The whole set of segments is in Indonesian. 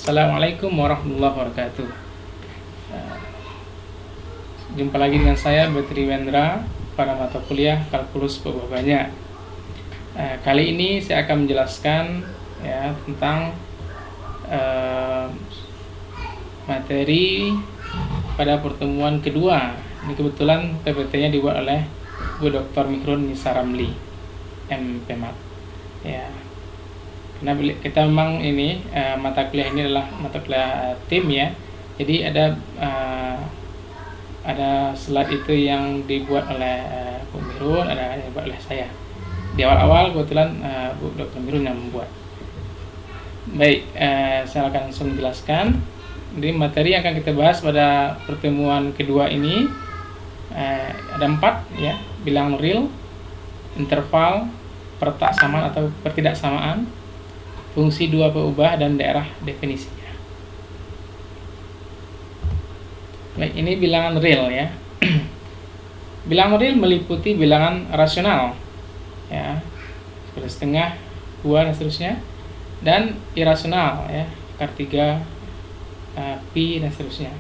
Assalamualaikum warahmatullahi wabarakatuh. Eh, Jumpa lagi dengan saya Betri Wendra pada mata kuliah Kalkulus Buah Banyak. Kali ini saya akan menjelaskan ya tentang materi pada pertemuan kedua. Ini kebetulan PPT-nya dibuat oleh Bu Dr. Mihrun Nisa Ramli, MPmat. Ya, karena kita memang ini mata kuliah ini adalah mata kuliah tim ya. Jadi ada slide itu yang dibuat oleh Bu Mihrun, ada yang dibuat oleh saya. Di awal-awal kebetulan Bu Dr. Mihrun yang membuat. Baik, saya akan langsung menjelaskan. Jadi materi yang akan kita bahas pada pertemuan kedua ini ada 4 ya, bilangan real, interval, pertaksamaan atau pertidaksamaan, fungsi dua berubah, dan daerah definisinya. Baik, ini bilangan real ya. Bilangan real meliputi bilangan rasional ya, seperti setengah, 2 dan seterusnya, dan irasional ya, akar 3, pi dan seterusnya.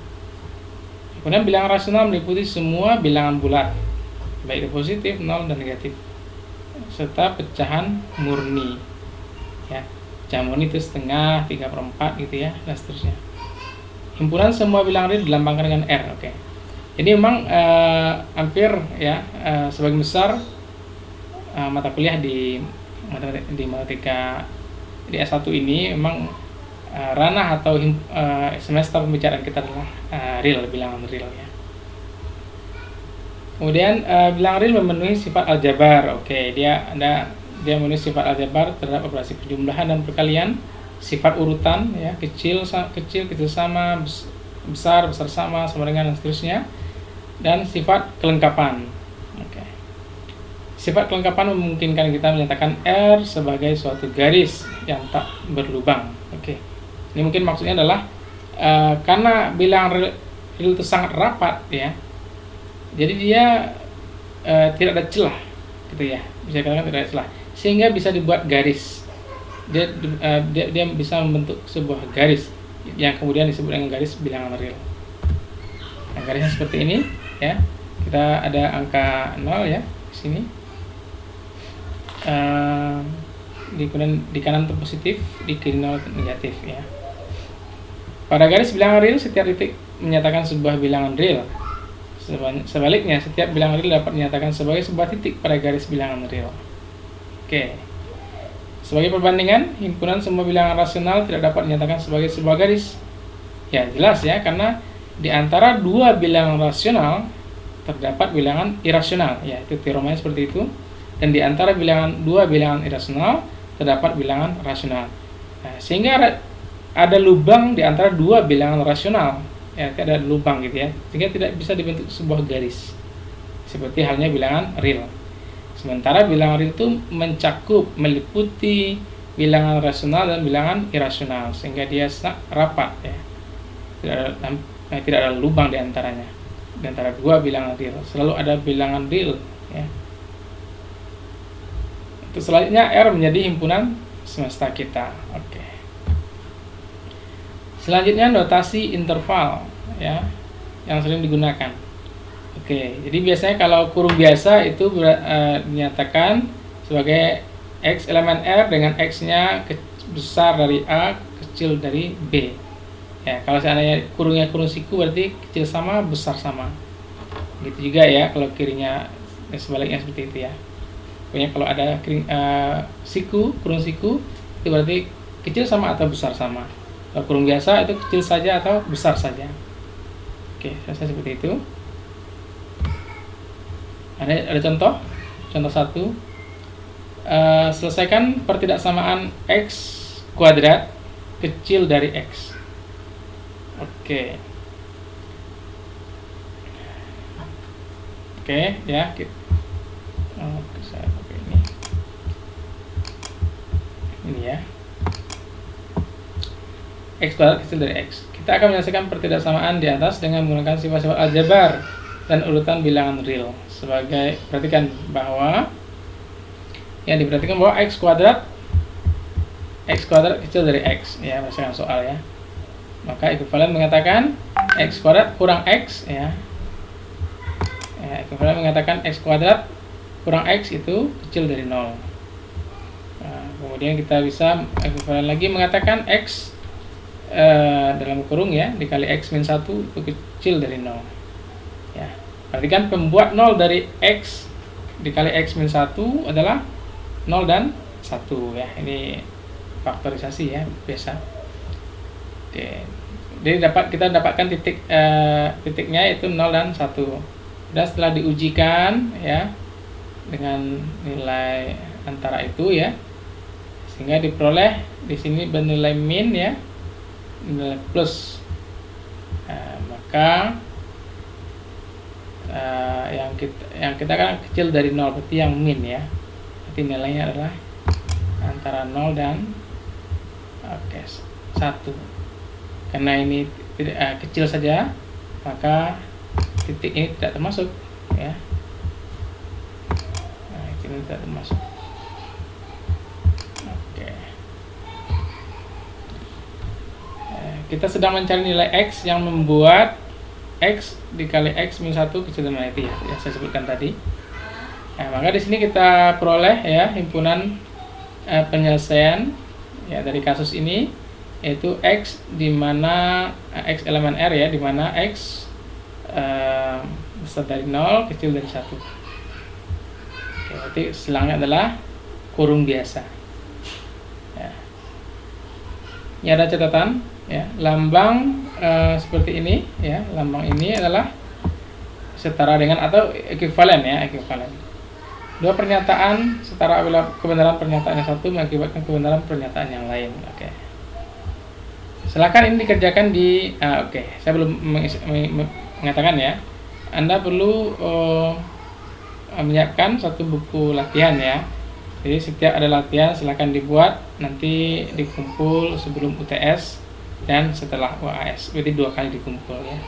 Kemudian bilangan rasional meliputi semua bilangan bulat, baik itu positif, 0 dan negatif, serta pecahan murni ya. Pecahan murni itu setengah, 3/4 gitu ya, dan seterusnya. Himpunan semua bilangan real dilambangkan dengan R. Oke. Jadi memang hampir ya sebagian besar mata kuliah di matematika di S1 ini memang ranah atau semester pembicaraan kita adalah real, bilangan real ya. Kemudian bilangan real memenuhi sifat aljabar. Oke, dia memenuhi sifat aljabar terhadap operasi penjumlahan dan perkalian, sifat urutan ya, kecil sama, besar sama dengan, dan seterusnya, dan sifat kelengkapan. Oke. Sifat kelengkapan memungkinkan kita menyatakan R sebagai suatu garis yang tak berlubang. Oke. Ini mungkin maksudnya adalah karena bilangan real itu sangat rapat ya, jadi dia tidak ada celah gitu ya, bisa dikatakan tidak ada celah, sehingga bisa dibuat garis. Dia bisa membentuk sebuah garis yang kemudian disebut dengan garis bilangan real. Nah, garisnya seperti ini ya. Kita ada angka 0 ya di sini. Di kanan itu positif, di kiri 0 negatif ya. Pada garis bilangan real, setiap titik menyatakan sebuah bilangan real. Sebaliknya, setiap bilangan real dapat dinyatakan sebagai sebuah titik pada garis bilangan real. Oke. Sebagai perbandingan, himpunan semua bilangan rasional tidak dapat dinyatakan sebagai sebuah garis. Ya, jelas ya, karena di antara dua bilangan rasional terdapat bilangan irasional, ya, itu teoremanya seperti itu. Dan di antara dua bilangan irasional terdapat bilangan rasional. Nah, sehingga ada lubang di antara dua bilangan rasional, ya, ada lubang gitu ya, sehingga tidak bisa dibentuk sebuah garis. Seperti halnya bilangan real. Sementara bilangan real itu meliputi bilangan rasional dan bilangan irasional, sehingga dia sangat rapat ya. Tidak ada lubang di antaranya. Di antara dua bilangan real selalu ada bilangan real ya. Itu selanjutnya R menjadi himpunan semesta kita. Oke. Selanjutnya notasi interval ya, yang sering digunakan. Oke, jadi biasanya kalau kurung biasa itu dinyatakan sebagai X elemen R dengan X-nya besar dari A, kecil dari B. Ya, kalau seandainya kurungnya kurung siku berarti kecil sama, besar sama. Gitu juga ya kalau kirinya sebaliknya seperti itu ya. Pokoknya kalau ada kurung siku itu berarti kecil sama atau besar sama. Kalau kurung biasa itu kecil saja atau besar saja. Oke, selesai seperti itu. Ada contoh 1. Selesaikan pertidaksamaan X kuadrat kecil dari X. Oke ya, saya pakai ini ya, X kuadrat kecil dari X. Kita akan menyelesaikan pertidaksamaan di atas dengan menggunakan sifat-sifat aljabar dan urutan bilangan real. Perhatikan bahwa X kuadrat kecil dari X ya, berdasarkan soal ya. Maka ekuivalen mengatakan x kuadrat kurang x ya. Ekuivalen mengatakan x kuadrat kurang x itu kecil dari 0. Nah, kemudian kita bisa ekuivalen lagi mengatakan x dalam kurung ya dikali x min 1 itu kecil dari 0 ya. Berarti kan pembuat 0 dari x dikali x min 1 adalah 0 dan 1 ya. Ini faktorisasi ya biasa. Oke. Jadi kita dapatkan titiknya itu 0 dan 1. Dan setelah diujikan ya dengan nilai antara itu ya, sehingga diperoleh di sini bernilai min ya, nilai plus. Maka yang kita kan kecil dari 0, berarti yang min ya. Berarti nilainya adalah antara 0 dan 1. Karena ini kecil saja, maka titik ini tidak termasuk ya. Nah, ini tidak termasuk. Kita sedang mencari nilai x yang membuat x dikali x min 1 kecil dari itu ya, yang saya sebutkan tadi. Nah, maka di sini kita peroleh ya himpunan penyelesaian ya dari kasus ini, yaitu x di mana x elemen R ya, di mana x besar dari 0 kecil dari 1. Oke, berarti selangnya adalah kurung biasa. Ya. Ini ada catatan ya, lambang seperti ini ya, lambang ini adalah setara dengan atau ekuivalen ya, ekuivalen. Dua pernyataan setara apabila kebenaran pernyataan yang satu mengakibatkan kebenaran pernyataan yang lain. Oke. Silakan ini dikerjakan di saya belum mengatakan ya. Anda perlu menyiapkan satu buku latihan ya. Jadi setiap ada latihan silakan dibuat, nanti dikumpul sebelum UTS dan setelah UAS, berarti 2 kali dikumpul ya.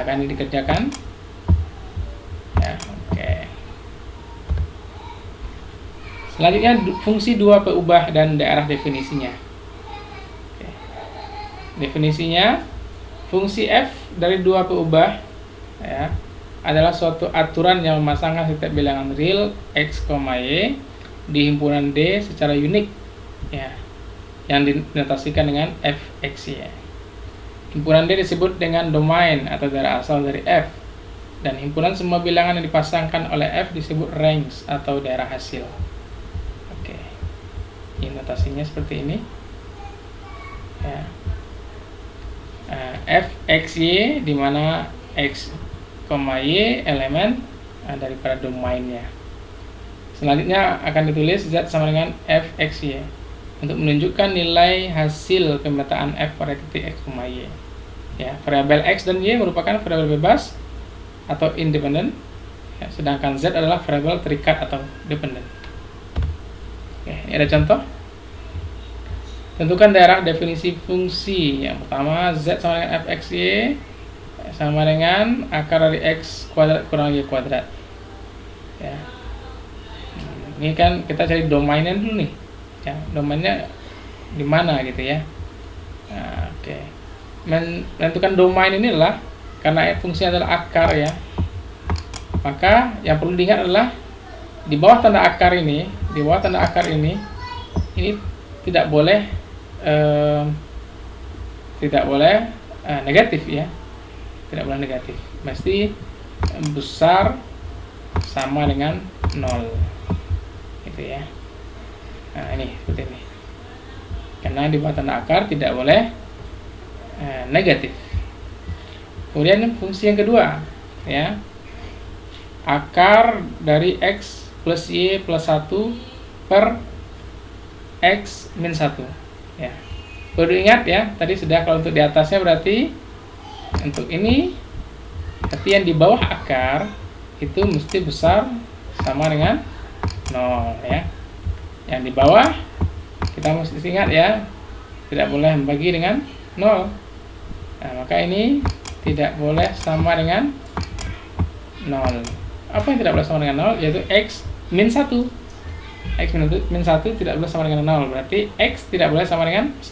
Akan dikerjakan ya. Oke. Selanjutnya fungsi 2 peubah dan daerah definisinya. Oke. Definisinya, fungsi f dari 2 peubah ya adalah suatu aturan yang memasangkan setiap bilangan real x, y di himpunan D secara unik ya, yang dinotasikan dengan fxy. Himpunan D disebut dengan domain atau daerah asal dari f, dan himpunan semua bilangan yang dipasangkan oleh f disebut range atau daerah hasil. Oke, ini notasinya seperti ini ya. Fxy di mana x, y elemen daripada domainnya. Selanjutnya akan ditulis z sama dengan fxy untuk menunjukkan nilai hasil pemetaan f pada titik x, y. Ya, variabel x dan y merupakan variabel bebas atau independen, ya, sedangkan z adalah variabel terikat atau dependen. Oke, ini ada contoh. Tentukan daerah definisi fungsi. Yang pertama, z sama dengan fxy sama dengan akar dari x kuadrat kurang y kuadrat. Ya. Ini kan kita cari domainnya dulu nih. Ya, domainnya di mana gitu ya. Nah, oke. Menentukan domain ini adalah karena fungsinya adalah akar ya. Maka yang perlu diingat adalah di bawah tanda akar ini, ini tidak boleh negatif ya. Tidak boleh negatif. Mesti besar sama dengan 0. Gitu ya. Nah, ini seperti ini. Karena di bawah tanda akar tidak boleh negatif. Kemudian fungsi yang kedua ya. Akar dari x plus y plus 1 per x min 1 ya. Perlu ingat ya, tadi sudah kalau untuk di atasnya berarti untuk ini, tapi yang di bawah akar itu mesti besar sama dengan 0 ya. Yang di bawah kita mesti ingat ya, tidak boleh membagi dengan 0. Nah, maka ini tidak boleh sama dengan 0. Apa yang tidak boleh sama dengan 0? Yaitu x min 1. X min 1 tidak boleh sama dengan 0. Berarti x tidak boleh sama dengan 1.